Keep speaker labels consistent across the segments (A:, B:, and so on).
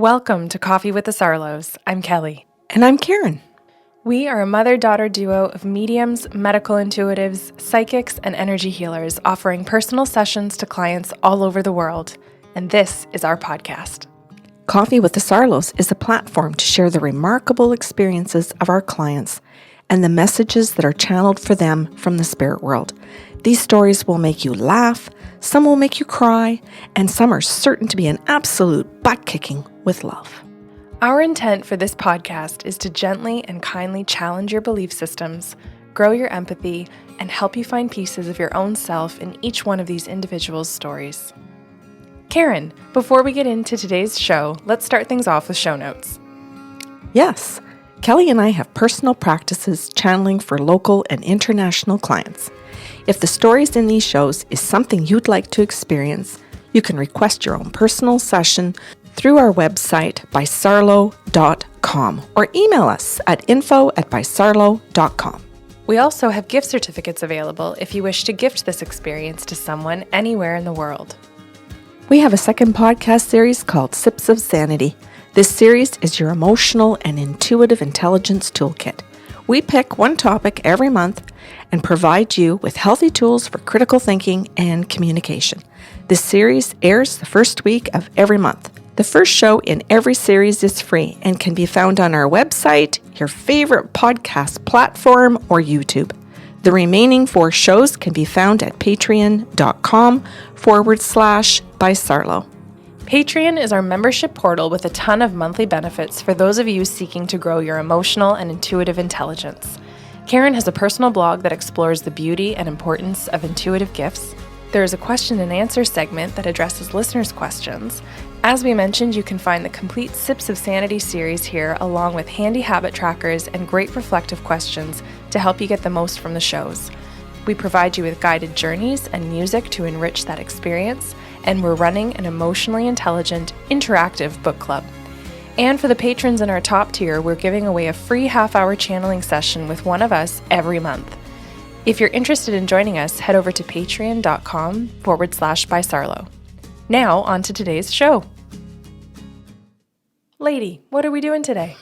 A: Welcome to Coffee with the Sarlos. I'm Kelly.
B: And I'm Karen.
A: We are a mother-daughter duo of mediums, medical intuitives, psychics, and energy healers offering personal sessions to clients all over the world. And this is our podcast.
B: Coffee with the Sarlos is a platform to share the remarkable experiences of our clients and the messages that are channeled for them from the spirit world. These stories will make you laugh, some will make you cry, and some are certain to be an absolute butt-kicking with love.
A: Our intent for this podcast is to gently and kindly challenge your belief systems, grow your empathy, and help you find pieces of your own self in each one of these individuals' stories. Karen, before we get into today's show, let's start things off with show notes.
B: Yes, Kelly and I have personal practices channeling for local and international clients. If the stories in these shows is something you'd like to experience, you can request your own personal session through our website bysarlo.com or email us at info@bysarlo.com.
A: We also have gift certificates available if you wish to gift this experience to someone anywhere in the world.
B: We have a second podcast series called Sips of Sanity. This series is your emotional and intuitive intelligence toolkit. We pick one topic every month and provide you with healthy tools for critical thinking and communication. This series airs the first week of every month. The first show in every series is free and can be found on our website, your favorite podcast platform, or YouTube. The remaining 4 shows can be found at patreon.com/bysarlo.
A: Patreon is our membership portal with a ton of monthly benefits for those of you seeking to grow your emotional and intuitive intelligence. Karen has a personal blog that explores the beauty and importance of intuitive gifts. There is a question and answer segment that addresses listeners' questions. As we mentioned, you can find the complete Sips of Sanity series here, along with handy habit trackers and great reflective questions to help you get the most from the shows. We provide you with guided journeys and music to enrich that experience, and we're running an emotionally intelligent, interactive book club. And for the patrons in our top tier, we're giving away a free half-hour channeling session with one of us every month. If you're interested in joining us, head over to patreon.com/bysarlo. Now, on to today's show. Lady, what are we doing today?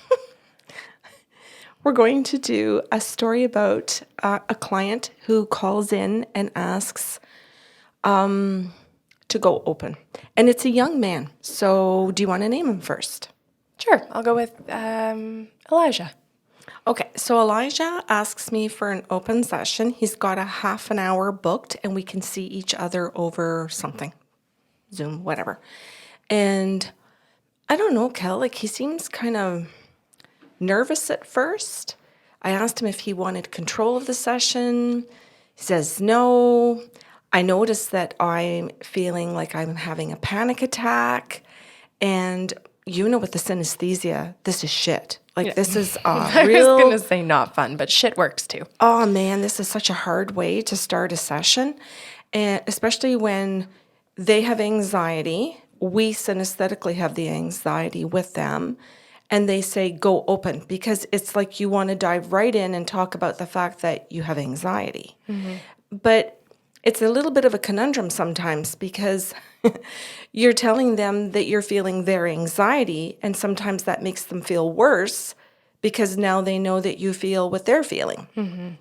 B: We're going to do a story about a client who calls in and asks to go open. And it's a young man. So do you want to name him first?
A: Sure, I'll go with Elijah.
B: Okay, so Elijah asks me for an open session. He's got a half an hour booked and we can see each other over something, Zoom, whatever. And I don't know, Kel, like he seems kind of nervous at first. I asked him if he wanted control of the session. He says no. I noticed that I'm feeling like I'm having a panic attack. And you know, with the synesthesia, this is shit. Like this is
A: I was going to say not fun, but shit works too.
B: Oh man, this is such a hard way to start a session. And especially when they have anxiety, we synesthetically have the anxiety with them. And they say, go open, because it's like you want to dive right in and talk about the fact that you have anxiety. Mm-hmm. But it's a little bit of a conundrum sometimes because you're telling them that you're feeling their anxiety, and sometimes that makes them feel worse because now they know that you feel what they're feeling. Mm-hmm.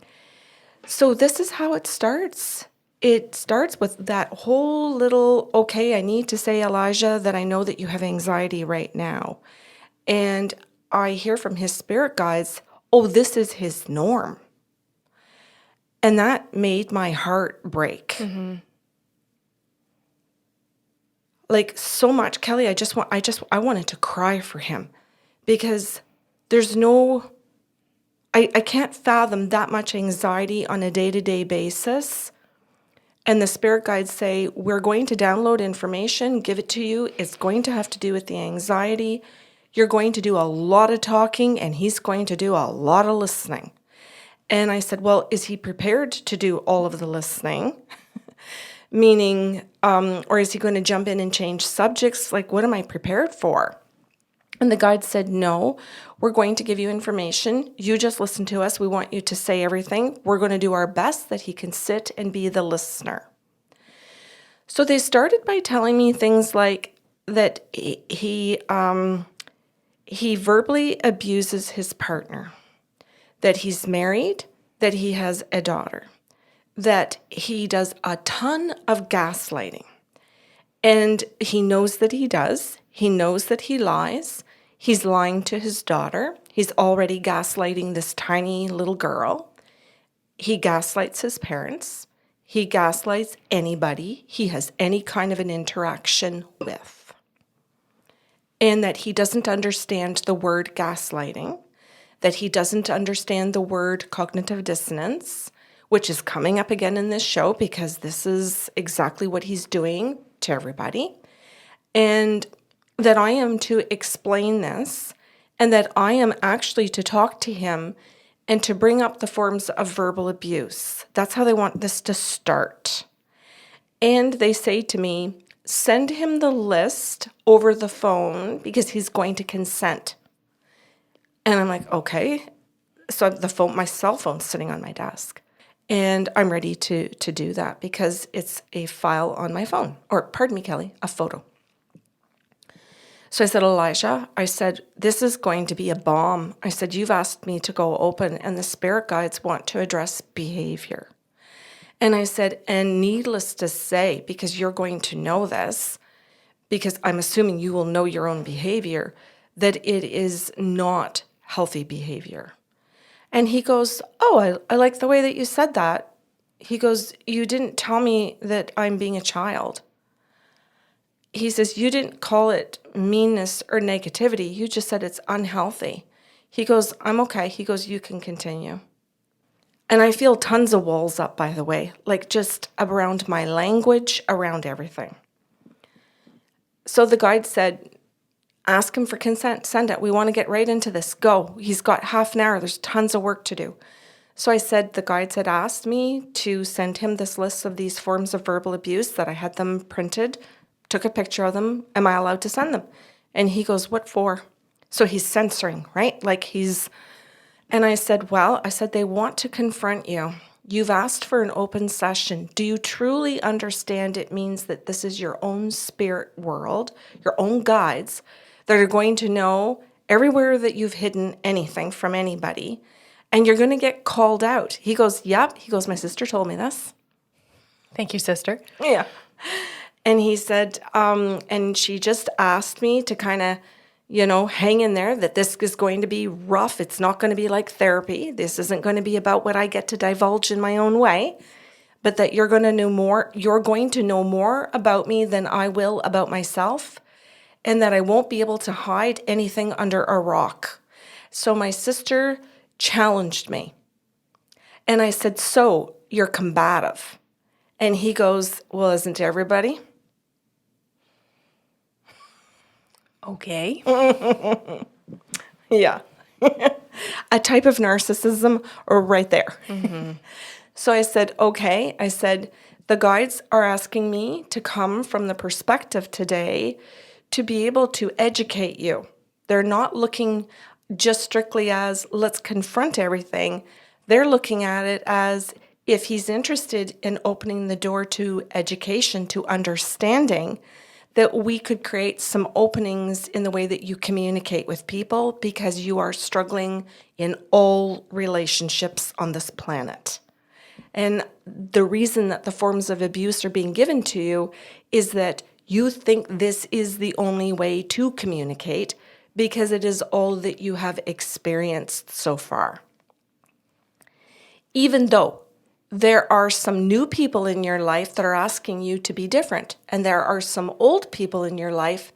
B: So this is how it starts. It starts with that whole little, okay, I need to say, Elijah, that I know that you have anxiety right now. And I hear from his spirit guides, oh, this is his norm. And that made my heart break. Mm-hmm. Like so much, Kelly, I wanted to cry for him because there's no, I can't fathom that much anxiety on a day-to-day basis. And the spirit guides say, we're going to download information, give it to you. It's going to have to do with the anxiety. You're going to do a lot of talking and he's going to do a lot of listening. And I said, well, is he prepared to do all of the listening? Meaning, or is he going to jump in and change subjects? Like, what am I prepared for? And the guide said, no, we're going to give you information. You just listen to us. We want you to say everything. We're going to do our best that he can sit and be the listener. So they started by telling me things like that he verbally abuses his partner, that he's married, that he has a daughter, that he does a ton of gaslighting. And he knows that he does. He knows that he lies. He's lying to his daughter. He's already gaslighting this tiny little girl. He gaslights his parents. He gaslights anybody he has any kind of an interaction with. And that he doesn't understand the word gaslighting, that he doesn't understand the word cognitive dissonance, which is coming up again in this show because this is exactly what he's doing to everybody. And that I am to explain this, and that I am actually to talk to him and to bring up the forms of verbal abuse. That's how they want this to start. And they say to me, send him the list over the phone because he's going to consent. And I'm like, okay. So my cell phone's sitting on my desk. And I'm ready to do that because it's a file on my phone. Or, pardon me, Kelly, a photo. So I said, Elijah, I said, this is going to be a bomb. I said, you've asked me to go open and the spirit guides want to address behavior. And I said, and needless to say, because you're going to know this, because I'm assuming you will know your own behavior, that it is not healthy behavior. And he goes, oh, I like the way that you said that. He goes, you didn't tell me that I'm being a child. He says, you didn't call it meanness or negativity. You just said it's unhealthy. He goes, I'm okay. He goes, you can continue. And I feel tons of walls up, by the way, like just around my language, around everything. So the guide said, ask him for consent, send it. We want to get right into this. Go. He's got half an hour. There's tons of work to do. So I said, the guides had asked me to send him this list of these forms of verbal abuse, that I had them printed, took a picture of them. Am I allowed to send them? And he goes, what for? So he's censoring, right? And I said, well, they want to confront you. You've asked for an open session. Do you truly understand it means that this is your own spirit world, your own guides, that are going to know everywhere that you've hidden anything from anybody, and you're going to get called out? He goes, yep. He goes, my sister told me this.
A: Thank you, sister.
B: Yeah. And he said, and she just asked me to kind of, hang in there, that this is going to be rough. It's not going to be like therapy. This isn't going to be about what I get to divulge in my own way, but that you're going to know more. You're going to know more about me than I will about myself, and that I won't be able to hide anything under a rock. So my sister challenged me. And I said, so you're combative. And he goes, well, isn't everybody?
A: Okay.
B: Yeah. A type of narcissism right there. Mm-hmm. So I said, okay. I said, the guides are asking me to come from the perspective today to be able to educate you. They're not looking just strictly as let's confront everything. They're looking at it as if he's interested in opening the door to education, to understanding, that we could create some openings in the way that you communicate with people, because you are struggling in all relationships on this planet. And the reason that the forms of abuse are being given to you is that you think this is the only way to communicate, because it is all that you have experienced so far. Even though there are some new people in your life that are asking you to be different, and there are some old people in your life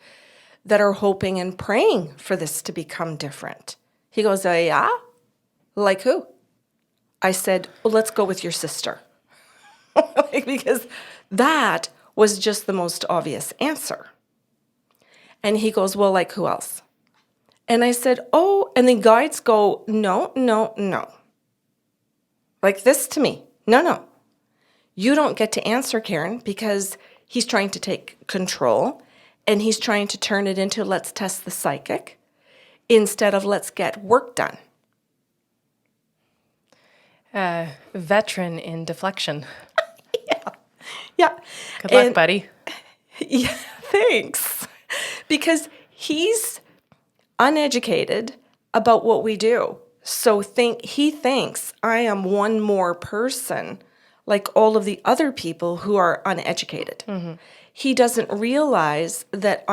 B: that are hoping and praying for this to become different. He goes, yeah? Like who? I said, well, let's go with your sister. Because that was just the most obvious answer. And he goes, well, like who else? And I said, oh, and the guides go, no. Like this to me. No. You don't get to answer, Karen, because he's trying to take control, and he's trying to turn it into let's test the psychic instead of let's get work done.
A: Veteran in deflection.
B: Yeah.
A: Good luck, buddy.
B: Yeah, thanks. Because he's uneducated about what we do. So he thinks I am one more person like all of the other people who are uneducated. He doesn't realize that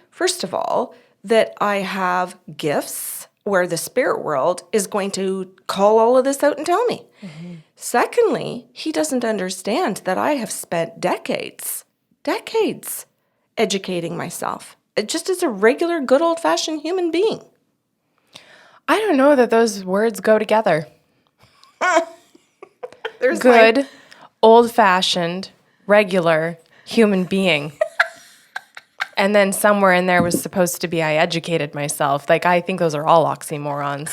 B: first of all, that I have gifts where the spirit world is going to call all of this out and tell me. Secondly, he doesn't understand that I have spent decades educating myself, just as a regular, good old-fashioned human being.
A: I don't know that those words go together.
B: There's
A: Good, old-fashioned, regular human being. And then somewhere in there was supposed to be I educated myself. Like, I think those are all oxymorons.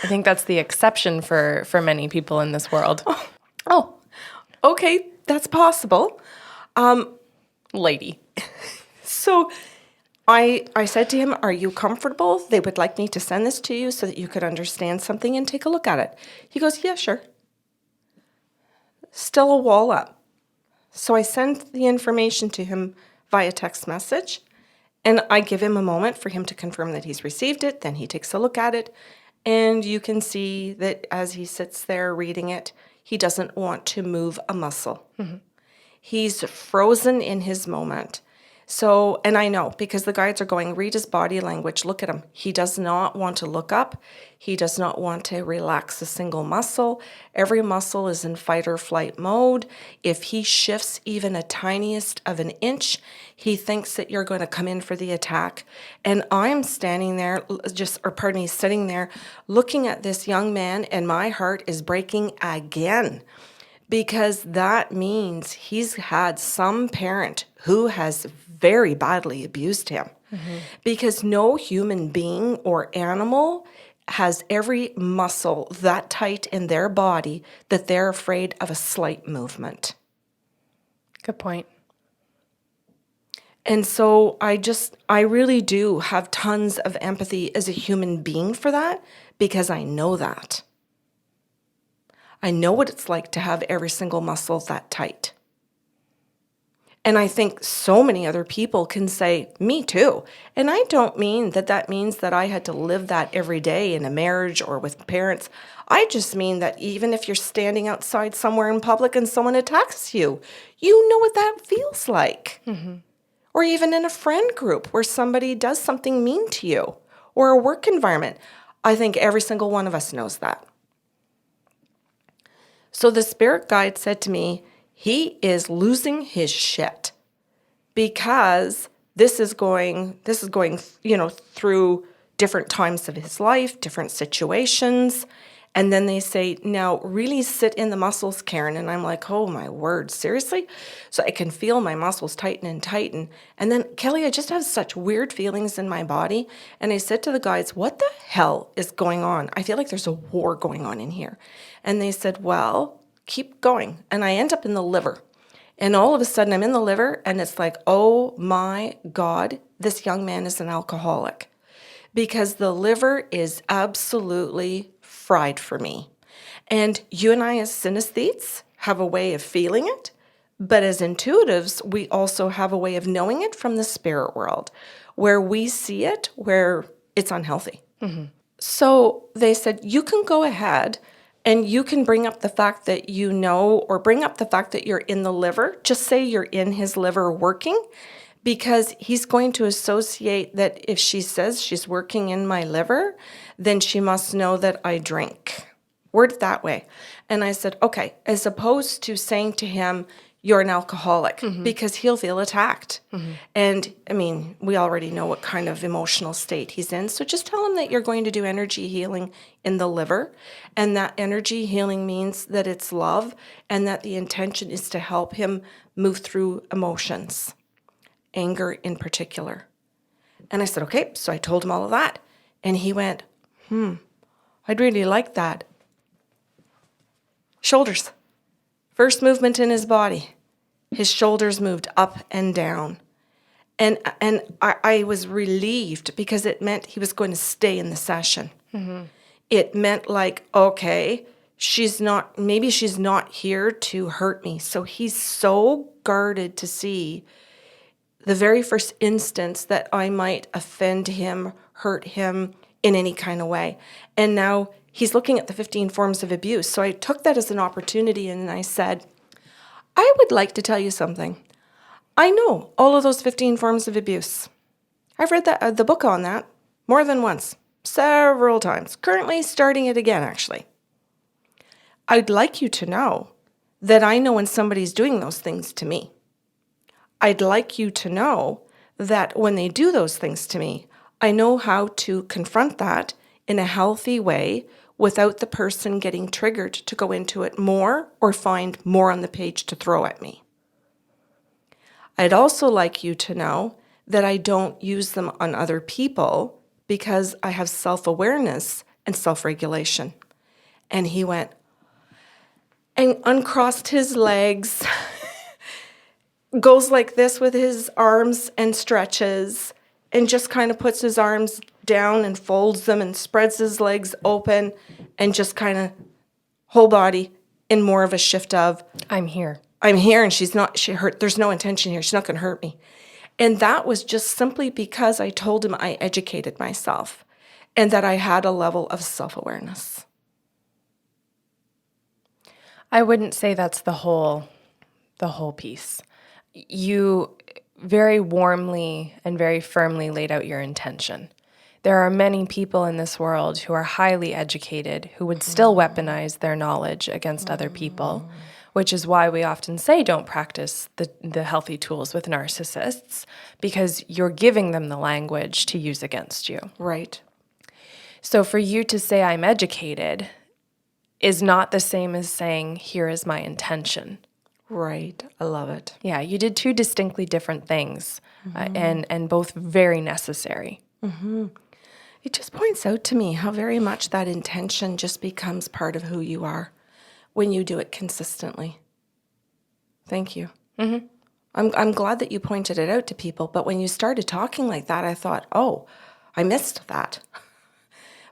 A: I think that's the exception for many people in this world.
B: Oh, okay, that's possible.
A: Lady.
B: So I said to him, are you comfortable? They would like me to send this to you so that you could understand something and take a look at it. He goes, yeah, sure. Still a wall up. So I send the information to him via text message, and I give him a moment for him to confirm that he's received it. Then he takes a look at it, and you can see that as he sits there reading it, he doesn't want to move a muscle. He's frozen in his moment. So, and I know because the guides are going, read his body language, look at him. He does not want to look up. He does not want to relax a single muscle. Every muscle is in fight or flight mode. If he shifts even a tiniest of an inch, he thinks that you're going to come in for the attack. And I'm standing there, sitting there looking at this young man, and my heart is breaking again. Because that means he's had some parent who has very badly abused him. Because no human being or animal has every muscle that tight in their body that they're afraid of a slight movement.
A: Good point.
B: And so I really do have tons of empathy as a human being for that, because I know that. I know what it's like to have every single muscle that tight. And I think so many other people can say, me too. And I don't mean that means that I had to live that every day in a marriage or with parents. I just mean that even if you're standing outside somewhere in public and someone attacks you, you know what that feels like. Or even in a friend group where somebody does something mean to you, or a work environment. I think every single one of us knows that. So the spirit guide said to me, he is losing his shit because this is going, through different times of his life, different situations. And then they say, now really sit in the muscles, Karen. And I'm like, oh my word, seriously? So I can feel my muscles tighten and tighten. And then, Kelly, I just have such weird feelings in my body. And I said to the guides, what the hell is going on? I feel like there's a war going on in here. And they said, well, keep going. And I end up in the liver. And all of a sudden I'm in the liver and it's like, oh my God, this young man is an alcoholic. Because the liver is absolutely fried for me. And you and I as synesthetes have a way of feeling it, but as intuitives, we also have a way of knowing it from the spirit world, where we see it, where it's unhealthy. So they said, you can go ahead and you can bring up the fact that you know, or bring up the fact that you're in the liver. Just say you're in his liver working, because he's going to associate that if she says she's working in my liver, then she must know that I drink. Word it that way. And I said, okay, as opposed to saying to him, you're an alcoholic, because he'll feel attacked. And I mean, we already know what kind of emotional state he's in. So just tell him that you're going to do energy healing in the liver. And that energy healing means that it's love, and that the intention is to help him move through emotions. Anger in particular. And I said, okay, so I told him all of that. And he went, I'd really like that. Shoulders. First movement in his body. His shoulders moved up and down. And I was relieved, because it meant he was going to stay in the session. It meant like, okay, maybe she's not here to hurt me. So he's so guarded to see the very first instance that I might offend him, hurt him in any kind of way. And now he's looking at the 15 forms of abuse. So I took that as an opportunity and I said, I would like to tell you something. I know all of those 15 forms of abuse. I've read the book on that more than once, several times, currently starting it again, actually. I'd like you to know that I know when somebody's doing those things to me. I'd like you to know that when they do those things to me, I know how to confront that in a healthy way without the person getting triggered to go into it more or find more on the page to throw at me. I'd also like you to know that I don't use them on other people because I have self-awareness and self-regulation. And he went and uncrossed his legs, goes like this with his arms and stretches, and just kind of puts his arms down and folds them and spreads his legs open and just kind of whole body in more of a shift of,
A: I'm here.
B: I'm here and she hurt. There's no intention here. She's not going to hurt me. And that was just simply because I told him I educated myself and that I had a level of self-awareness.
A: I wouldn't say that's the whole piece. You very warmly and very firmly laid out your intention. There are many people in this world who are highly educated who would still weaponize their knowledge against other people, which is why we often say don't practice the healthy tools with narcissists, because you're giving them the language to use against you.
B: Right.
A: So for you to say I'm educated is not the same as saying here is my intention.
B: Right. I love it.
A: Yeah, you did two distinctly different things, and both very necessary.
B: It just points out to me how very much that intention just becomes part of who you are when you do it consistently. Thank you. I'm glad that you pointed it out to people, but when you started talking like that, I thought, oh, I missed that.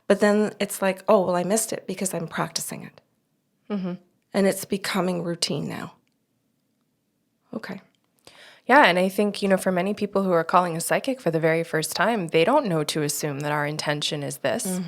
B: But then it's like, oh, well, I missed it because I'm practicing it. And it's becoming routine now. Okay.
A: Yeah, and I think, for many people who are calling a psychic for the very first time, they don't know to assume that our intention is this.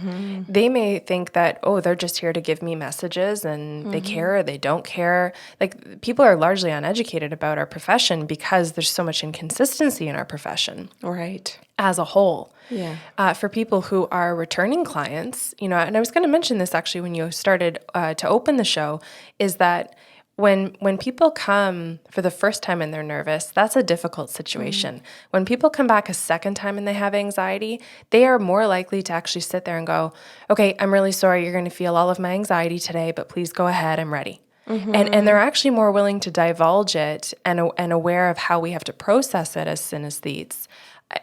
A: They may think that, oh, they're just here to give me messages and they care or they don't care. Like, people are largely uneducated about our profession because there's so much inconsistency in our profession.
B: Right.
A: As a whole.
B: Yeah.
A: For people who are returning clients, and I was going to mention this actually when you started to open the show, is that when people come for the first time and they're nervous, that's a difficult situation. When people come back a second time and they have anxiety, they are more likely to actually sit there and go, okay, I'm really sorry, you're going to feel all of my anxiety today, but please go ahead, I'm ready. And they're actually more willing to divulge it and aware of how we have to process it as synesthetes,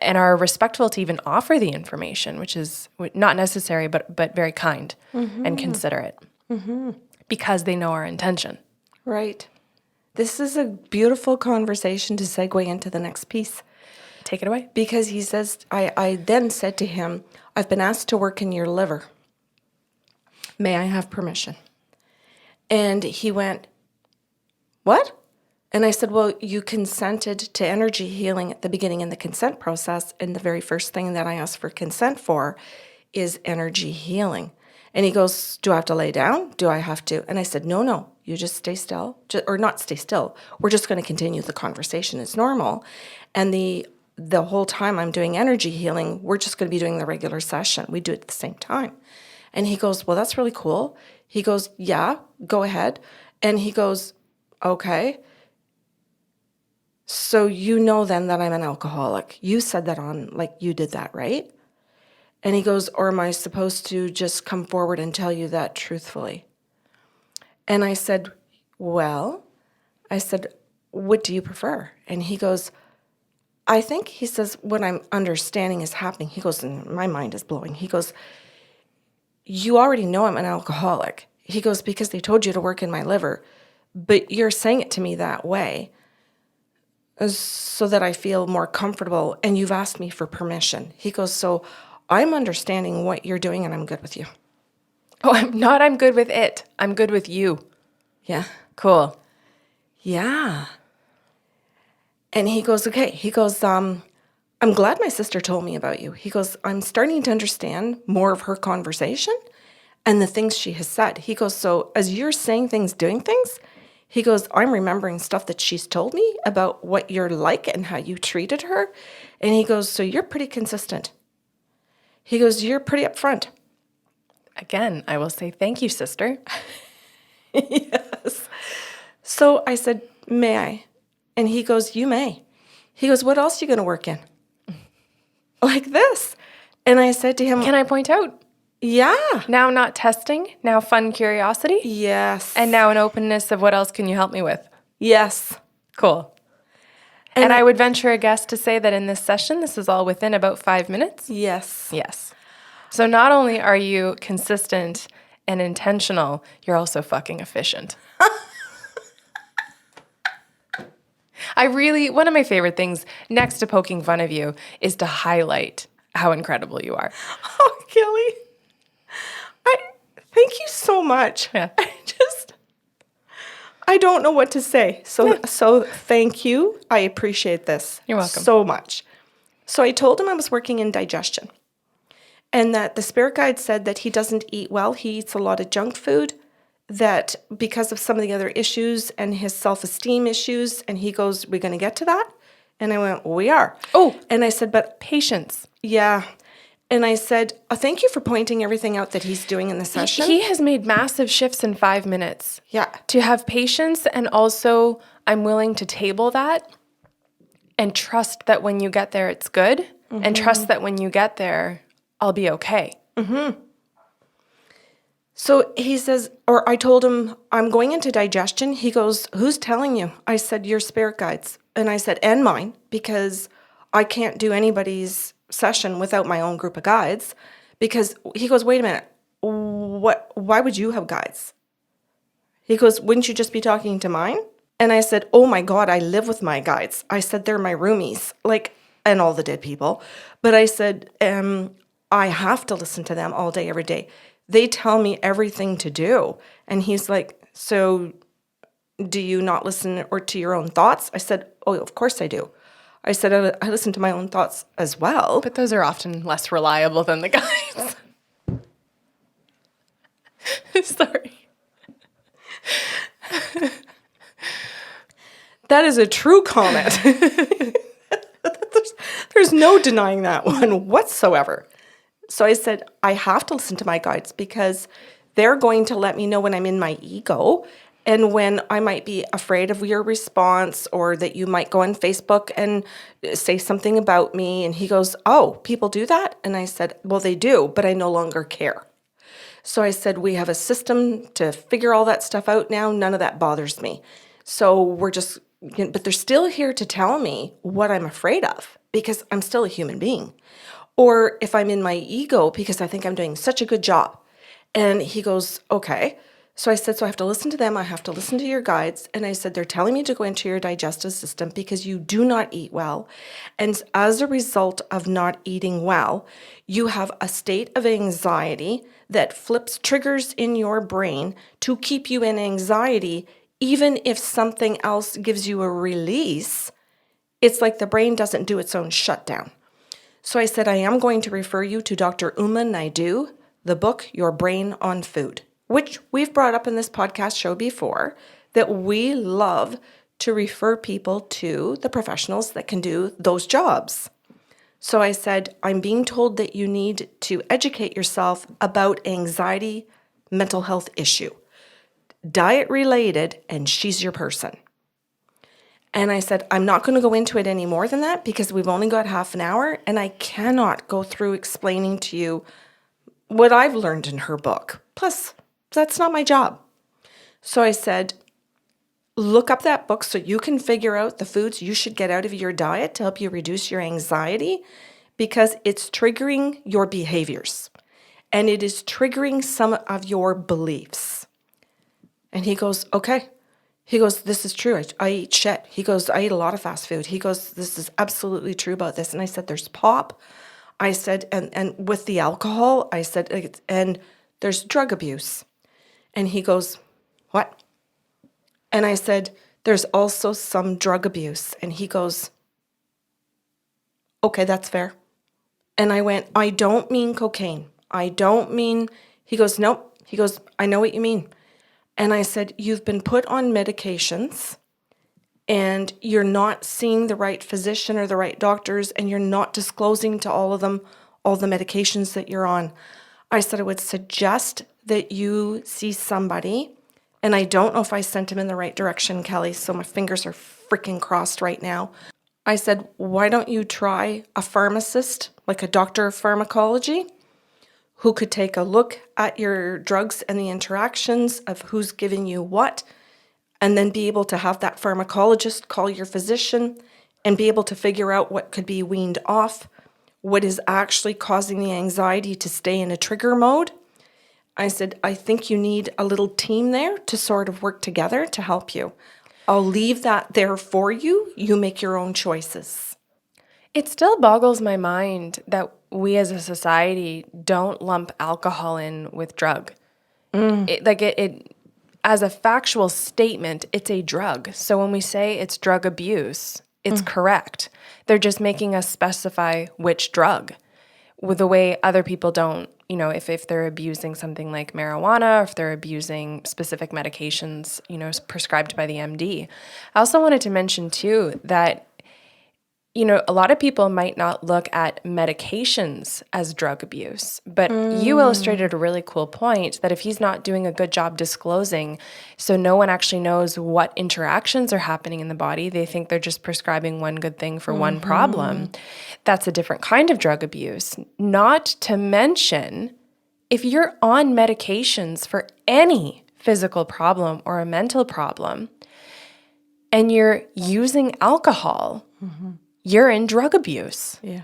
A: and are respectful to even offer the information, which is not necessary, but very kind and considerate, because they know our intention.
B: Right. This is a beautiful conversation to segue into the next piece.
A: Take it away.
B: Because he says, I then said to him, I've been asked to work in your liver. May I have permission? And he went, what? And I said, well, you consented to energy healing at the beginning in the consent process. And the very first thing that I asked for consent for is energy healing. And he goes, do I have to lay down? Do I have to? And I said, no, you just stay still. Or not stay still. We're just going to continue the conversation as normal. And the whole time I'm doing energy healing, we're just going to be doing the regular session. We do it at the same time. And he goes, well, that's really cool. He goes, yeah, go ahead. And he goes, okay. So you know then that I'm an alcoholic. You said that you did that, right? And he goes, or am I supposed to just come forward and tell you that truthfully? And I said, what do you prefer? And he goes, I think, he says, what I'm understanding is happening. He goes, and my mind is blowing. He goes, you already know I'm an alcoholic. He goes, because they told you to work in my liver, but you're saying it to me that way so that I feel more comfortable, and you've asked me for permission. He goes, so I'm understanding what you're doing, and I'm good with you.
A: Oh, I'm good with it. I'm good with you.
B: Yeah.
A: Cool.
B: Yeah. And he goes, okay. He goes, I'm glad my sister told me about you. He goes, I'm starting to understand more of her conversation and the things she has said. He goes, so as you're saying things, doing things, he goes, I'm remembering stuff that she's told me about what you're like and how you treated her. And he goes, so you're pretty consistent. He goes, you're pretty upfront.
A: Again, I will say thank you, sister.
B: Yes. So I said, may I? And he goes, you may. He goes, what else are you going to work in? Like this. And I said to him,
A: Can I point out?
B: yeah.
A: Now not testing, now fun curiosity,
B: Yes.
A: and now an openness of what else can you help me with?
B: Yes.
A: Cool. And I would venture a guess to say that in this session, this is all within about 5 minutes?
B: Yes.
A: Yes. So not only are you consistent and intentional, you're also fucking efficient. One of my favorite things next to poking fun of you is to highlight how incredible you are.
B: Oh, Kelly. Thank you so much.
A: Yeah.
B: I don't know what to say. So thank you. I appreciate this.
A: You're welcome.
B: So much. So I told him I was working in digestion and that the spirit guide said that he doesn't eat well. He eats a lot of junk food, that because of some of the other issues and his self-esteem issues, and he goes, we're going to get to that? And I went, we are.
A: Oh.
B: And I said, but
A: Patience.
B: yeah. And I said, thank you for pointing everything out that he's doing in the session.
A: He has made massive shifts in 5 minutes.
B: Yeah.
A: To have patience, and also I'm willing to table that and trust that when you get there, it's good, and trust that when you get there, I'll be okay.
B: Mm-hmm. So he says, or I told him, I'm going into digestion. He goes, who's telling you? I said, your spirit guides. And I said, and mine, because I can't do anybody's session without my own group of guides. Because he goes, wait a minute, why would you have guides? He goes, wouldn't you just be talking to mine? And I said, oh my God, I live with my guides. I said, they're my roomies, and all the dead people. But I said, I have to listen to them all day, every day. They tell me everything to do. And he's like, so do you not listen or to your own thoughts? I said, oh, of course I do. I said, I listen to my own thoughts as well.
A: But those are often less reliable than the guides. Sorry.
B: That is a true comment. There's no denying that one whatsoever. So I said, I have to listen to my guides because they're going to let me know when I'm in my ego and when I might be afraid of your response, or that you might go on Facebook and say something about me. And he goes, oh, people do that? And I said, well, they do, but I no longer care. So I said, we have a system to figure all that stuff out now. None of that bothers me. So but they're still here to tell me what I'm afraid of because I'm still a human being. Or if I'm in my ego because I think I'm doing such a good job. And he goes, okay. So I said, so I have to listen to them. I have to listen to your guides. And I said, they're telling me to go into your digestive system because you do not eat well. And as a result of not eating well, you have a state of anxiety that flips triggers in your brain to keep you in anxiety. Even if something else gives you a release, it's like the brain doesn't do its own shutdown. So I said, I am going to refer you to Dr. Uma Naidu, the book, Your Brain on Food, which we've brought up in this podcast show before, that we love to refer people to the professionals that can do those jobs. So I said, I'm being told that you need to educate yourself about anxiety, mental health issue, diet related, and she's your person. And I said, I'm not going to go into it any more than that because we've only got half an hour and I cannot go through explaining to you what I've learned in her book. Plus, that's not my job. So I said, look up that book so you can figure out the foods you should get out of your diet to help you reduce your anxiety because it's triggering your behaviors and it is triggering some of your beliefs. And he goes, okay. He goes, this is true. I eat shit. He goes, I eat a lot of fast food. He goes, this is absolutely true about this. And I said, there's pop. I said, and with the alcohol, I said, and there's drug abuse. And he goes, what? And I said, there's also some drug abuse. And he goes, okay, that's fair. And I went, I don't mean cocaine. I don't mean, he goes, nope. He goes, I know what you mean. And I said, you've been put on medications and you're not seeing the right physician or the right doctors, and you're not disclosing to all of them all the medications that you're on. I said, I would suggest that you see somebody, and I don't know if I sent him in the right direction, Kelly, so my fingers are freaking crossed right now. I said, why don't you try a pharmacist, like a doctor of pharmacology, who could take a look at your drugs and the interactions of who's giving you what, and then be able to have that pharmacologist call your physician and be able to figure out what could be weaned off, what is actually causing the anxiety to stay in a trigger mode. I said, I think you need a little team there to sort of work together to help you. I'll leave that there for you. You make your own choices.
A: It still boggles my mind that we as a society don't lump alcohol in with drug. It as a factual statement, it's a drug. So when we say it's drug abuse, it's correct. They're just making us specify which drug, with the way other people don't, if they're abusing something like marijuana, or if they're abusing specific medications, prescribed by the MD. I also wanted to mention too that a lot of people might not look at medications as drug abuse, but you illustrated a really cool point that if he's not doing a good job disclosing, so no one actually knows what interactions are happening in the body, they think they're just prescribing one good thing for one problem. That's a different kind of drug abuse. Not to mention, if you're on medications for any physical problem or a mental problem, and you're using alcohol, you're in drug abuse.
B: Yeah.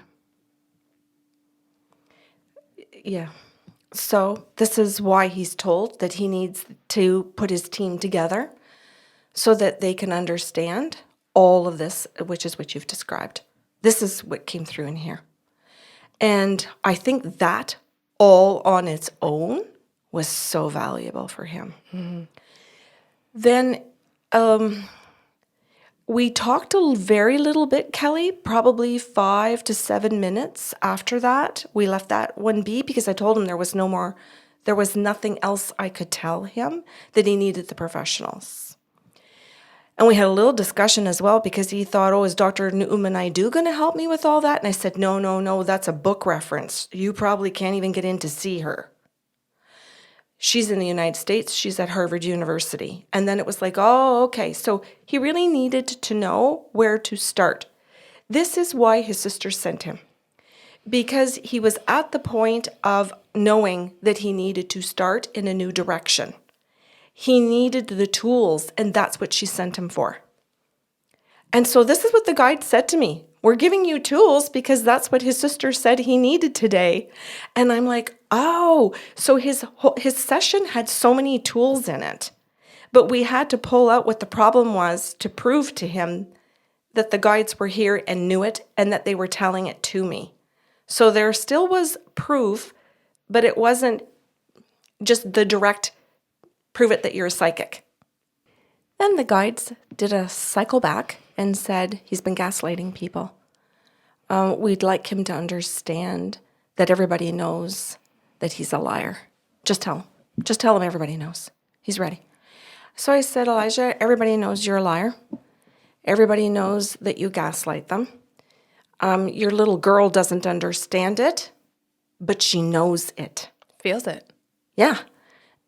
B: So this is why he's told that he needs to put his team together so that they can understand all of this, which is what you've described. This is what came through in here. And I think that all on its own was so valuable for him. Then we talked a very little bit, Kelly, probably 5 to 7 minutes after that. We left that one be because I told him there was nothing else I could tell him, that he needed the professionals. And we had a little discussion as well because he thought, is Dr. Naidu going to help me with all that? And I said, no, that's a book reference. You probably can't even get in to see her. She's in the United States. She's at Harvard University. And then it was like, okay. So he really needed to know where to start. This is why his sister sent him, because he was at the point of knowing that he needed to start in a new direction. He needed the tools, and that's what she sent him for. And so this is what the guide said to me. We're giving you tools because that's what his sister said he needed today. And I'm like, so his session had so many tools in it. But we had to pull out what the problem was to prove to him that the guides were here and knew it and that they were telling it to me. So there still was proof, but it wasn't just the direct prove it that you're a psychic. Then the guides did a cycle back and said he's been gaslighting people. We'd like him to understand that everybody knows that he's a liar. Just tell him. Just tell him everybody knows. He's ready. So I said, Elijah, everybody knows you're a liar. Everybody knows that you gaslight them. Your little girl doesn't understand it, but she knows it.
A: Feels it.
B: Yeah.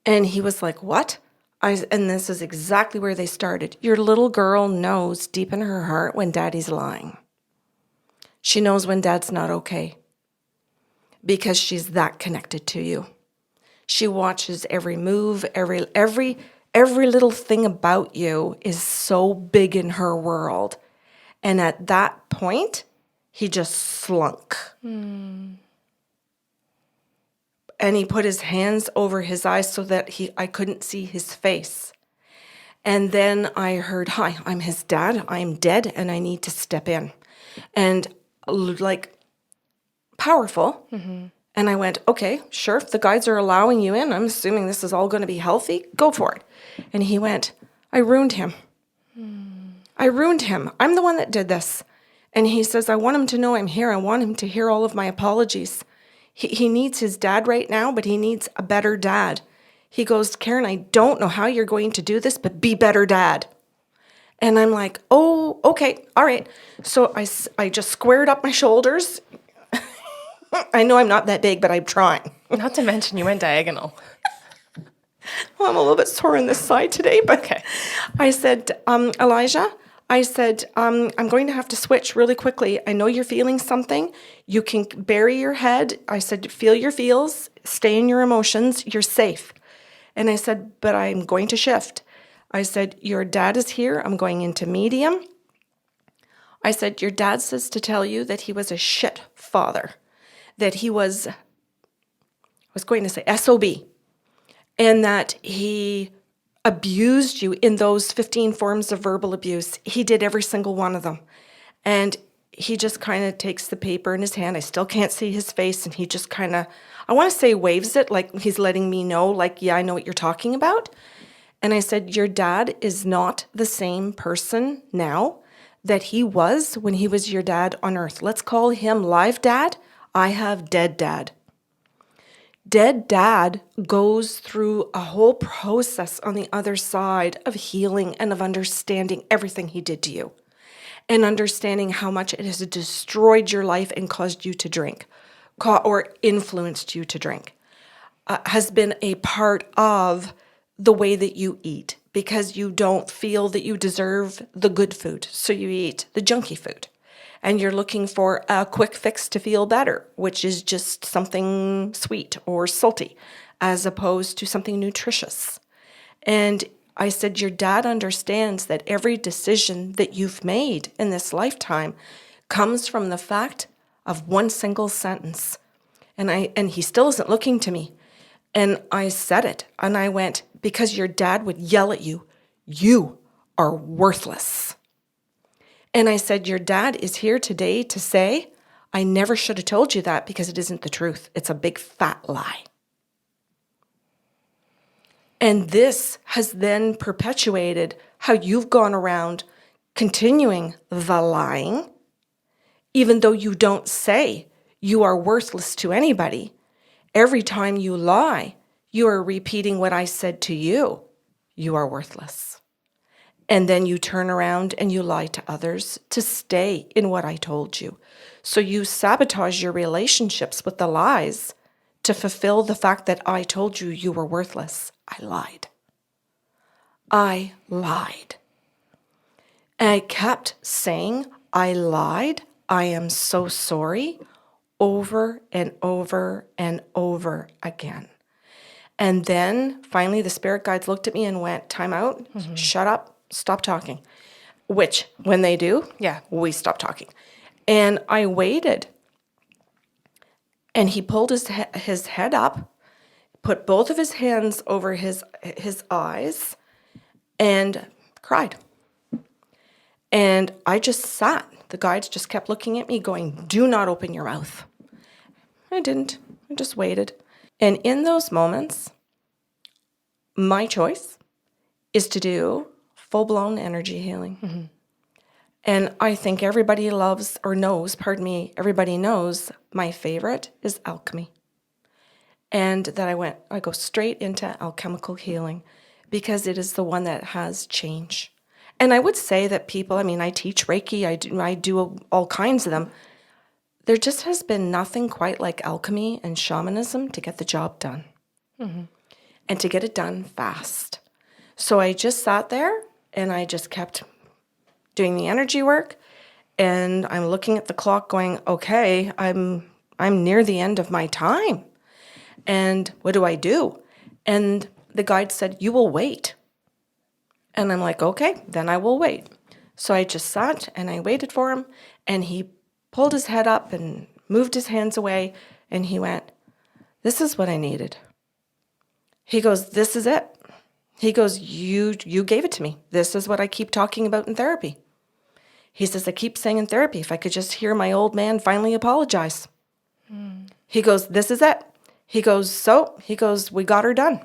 B: And he was like, what? And this is exactly where they started. Your little girl knows deep in her heart when daddy's lying. She knows when dad's not okay because she's that connected to you. She watches every move, every little thing about you is so big in her world. And at that point, he just slunk. And he put his hands over his eyes so that I couldn't see his face. And then I heard, hi, I'm his dad. I'm dead and I need to step in. And like powerful. Mm-hmm. And I went, okay, sure. If the guides are allowing you in, I'm assuming this is all going to be healthy. Go for it. And he went, I ruined him. I ruined him. I'm the one that did this. And he says, I want him to know I'm here. I want him to hear all of my apologies. He needs his dad right now, but he needs a better dad. He goes, Karen, I don't know how you're going to do this, but be better dad. And I'm like, oh, okay, all right. So I just squared up my shoulders. I know I'm not that big, but I'm trying.
A: Not to mention you went diagonal.
B: Well, I'm a little bit sore on this side today, but
A: Okay.
B: I said, Elijah, I said, I'm going to have to switch really quickly. I know you're feeling something. You can bury your head. I said, feel your feels, stay in your emotions. You're safe. And I said, but I'm going to shift. I said, your dad is here. I'm going into medium. I said, your dad says to tell you that he was a shit father, that he was, I was going to say SOB, and that he abused you in those 15 forms of verbal abuse. He did every single one of them. And he just kind of takes the paper in his hand. I still can't see his face. And he just kind of, I want to say waves it like he's letting me know, like, yeah, I know what you're talking about. And I said, your dad is not the same person now that he was when he was your dad on earth. Let's call him live dad. I have dead dad. Dead dad goes through a whole process on the other side of healing and of understanding everything he did to you and understanding how much it has destroyed your life and caused you to drink or influenced you to drink, has been a part of the way that you eat because you don't feel that you deserve the good food. So you eat the junky food. And you're looking for a quick fix to feel better, which is just something sweet or salty, as opposed to something nutritious. And I said, your dad understands that every decision that you've made in this lifetime comes from the fact of one single sentence. And he still isn't looking to me. And I said it, and I went, because your dad would yell at you, you are worthless. And I said, your dad is here today to say, I never should have told you that because it isn't the truth. It's a big fat lie. And this has then perpetuated how you've gone around continuing the lying, even though you don't say you are worthless to anybody. Every time you lie, you are repeating what I said to you. You are worthless. And then you turn around and you lie to others to stay in what I told you. So you sabotage your relationships with the lies to fulfill the fact that I told you you were worthless. I lied. I lied. And I kept saying, I lied. I am so sorry, over and over and over again. And then finally the spirit guides looked at me and went, time out, shut up. Stop talking, which when they do,
A: Yeah.
B: we stop talking. And I waited, and he pulled his head up, put both of his hands over his eyes, and cried. And I just sat. The guides just kept looking at me going, do not open your mouth. I didn't. I just waited. And in those moments, my choice is to do full-blown energy healing. Mm-hmm. And I think everybody everybody knows my favorite is alchemy. And that I go straight into alchemical healing because it is the one that has change. And I would say that people, I teach Reiki, I do all kinds of them. There just has been nothing quite like alchemy and shamanism to get the job done. Mm-hmm. And to get it done fast. So I just sat there and I just kept doing the energy work, and I'm looking at the clock going, okay, I'm near the end of my time. And what do I do? And the guide said, you will wait. And I'm like, okay, then I will wait. So I just sat and I waited for him, and he pulled his head up and moved his hands away, and he went, this is what I needed. He goes, this is it. He goes, you gave it to me. This is what I keep talking about in therapy. He says, I keep saying in therapy, if I could just hear my old man finally apologize. He goes, this is it. He goes, we got her done.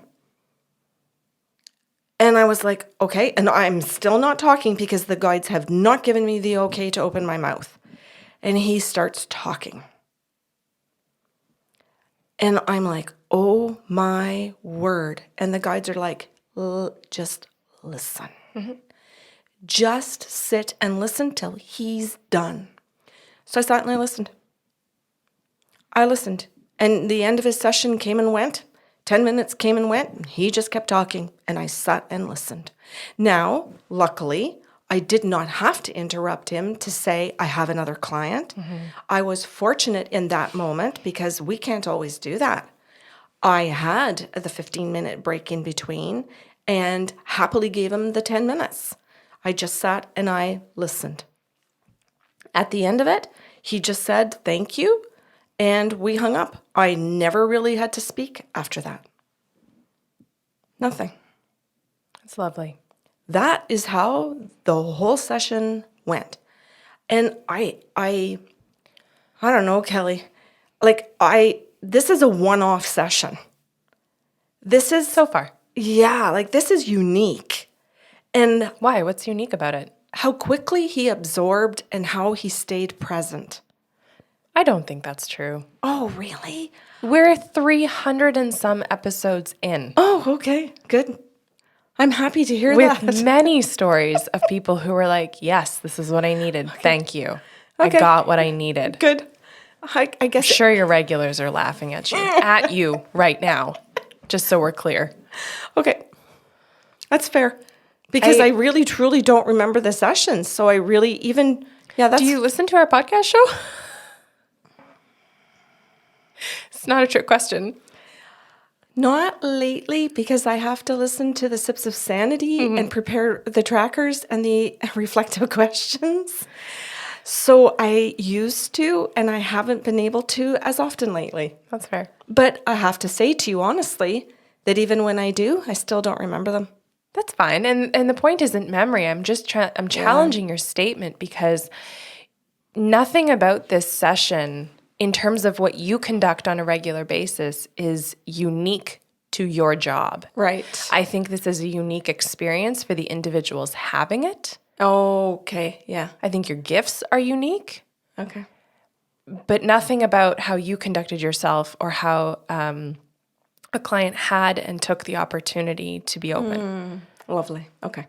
B: And I was like, okay. And I'm still not talking because the guides have not given me the okay to open my mouth. And he starts talking. And I'm like, oh my word. And the guides are like, just listen. Just sit and listen till he's done. So I sat and I listened. And the end of his session came and went. 10 minutes came and went. And he just kept talking. And I sat and listened. Now, luckily, I did not have to interrupt him to say, I have another client. I was fortunate in that moment because we can't always do that. I had the 15-minute break in between and happily gave him the 10 minutes. I just sat and I listened. At the end of it, he just said, thank you. And we hung up. I never really had to speak after that. Nothing.
A: It's lovely.
B: That is how the whole session went. And I don't know, Kelly. This is a one-off session. This is
A: So far.
B: Yeah, this is unique. And
A: Why? What's unique about it?
B: how quickly he absorbed and how he stayed present.
A: I don't think that's true.
B: Oh, really?
A: We're 300 and some episodes in.
B: Oh, okay. Good. I'm happy to hear
A: With
B: that.
A: many stories of people who were like, yes, this is what I needed. Thank you. I
B: Okay.
A: got what I needed.
B: Good. I guess.
A: Sure, your regulars are laughing at you right now, just so we're clear.
B: Okay. That's fair. Because I really, truly don't remember the sessions. So I really that's.
A: Do you listen to our podcast show? It's not a trick question.
B: Not lately, because I have to listen to the Sips of Sanity and prepare the trackers and the reflective questions. So I used to, and I haven't been able to as often lately.
A: That's fair.
B: But I have to say to you honestly that even when I do, I still don't remember them.
A: That's fine. And the point isn't memory. I'm just I'm challenging your statement because nothing about this session in terms of what you conduct on a regular basis is unique to your job.
B: Right.
A: I think this is a unique experience for the individuals having it.
B: Okay. Yeah.
A: I think your gifts are unique,
B: Okay.
A: but nothing about how you conducted yourself or how a client had and took the opportunity to be open.
B: Lovely. Okay.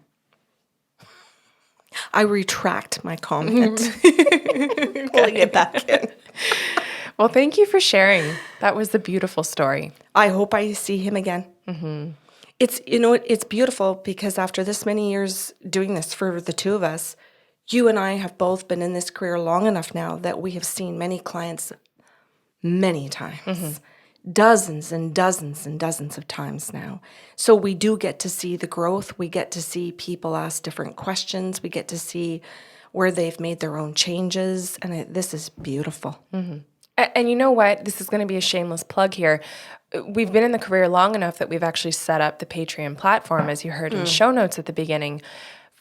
B: I retract my comment. Pulling it back in.
A: Well, thank you for sharing. That was a beautiful story.
B: I hope I see him again. It's it's beautiful because after this many years doing this for the two of us, you and I have both been in this career long enough now that we have seen many clients many times, dozens and dozens and dozens of times now. So we do get to see the growth. We get to see people ask different questions. We get to see where they've made their own changes, and this is beautiful.
A: And you know what? This is going to be a shameless plug here. We've been in the career long enough that we've actually set up the Patreon platform, as you heard in show notes at the beginning,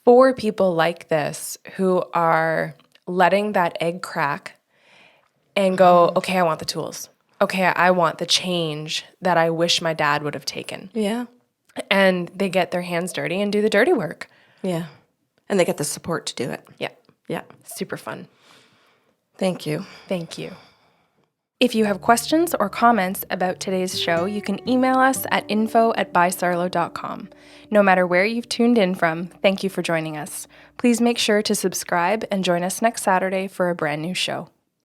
A: for people like this who are letting that egg crack and go, okay, I want the tools. Okay, I want the change that I wish my dad would have taken.
B: Yeah.
A: And they get their hands dirty and do the dirty work.
B: Yeah. And they get the support to do it.
A: Yeah,
B: Yeah.
A: super fun.
B: Thank you.
A: Thank you. If you have questions or comments about today's show, you can email us at info@bysarlo.com. No matter where you've tuned in from, thank you for joining us. Please make sure to subscribe and join us next Saturday for a brand new show.